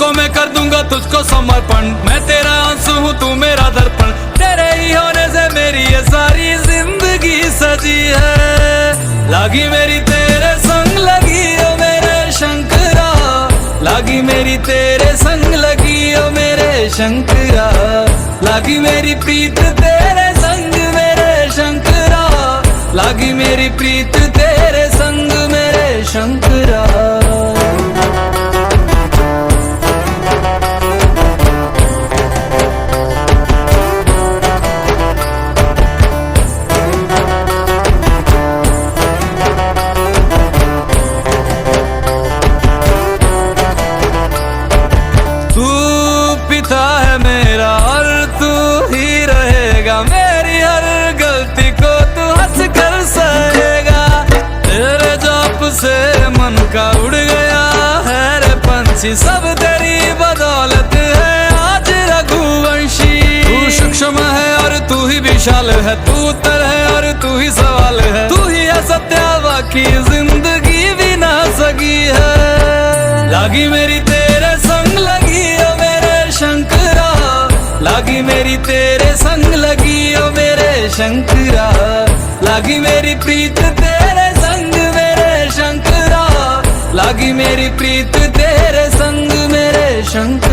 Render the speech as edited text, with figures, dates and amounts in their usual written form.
को मैं कर दूंगा तुझको समर्पण, मैं तेरा आंसू हूँ तू मेरा दर्पण, तेरे ही होने से मेरी ये सारी जिंदगी सजी है। लागी मेरी तेरे संग लगी ओ मेरे शंकरा, लागी मेरी तेरे संग लगी ओ मेरे शंकरा, लागी मेरी प्रीत तेरे संग मेरे शंकरा, लागी मेरी प्रीत तेरे संग मेरे शंकरा। तू पिता है मेरा और तू ही रहेगा, मेरी हर गलती को तू हंस कर सहेगा। तेरे जाप से मन का उड़ गया है रे पंछी, सब तेरी बदौलत है आज रघुवंशी। तू सूक्ष्म है और तू ही विशाल है, तू उत्तर है और तू ही सवाल है, तू ही है सत्या बाकी जिंदगी भी ना सकी है। लागी मेरी तेरे संग लगी ओ मेरे शंकरा, लागी मेरी तेरे संग लगी ओ मेरे शंकरा, लागी मेरी प्रीत तेरे संग मेरे शंकरा, लागी मेरी प्रीत तेरे संग मेरे शंकरा।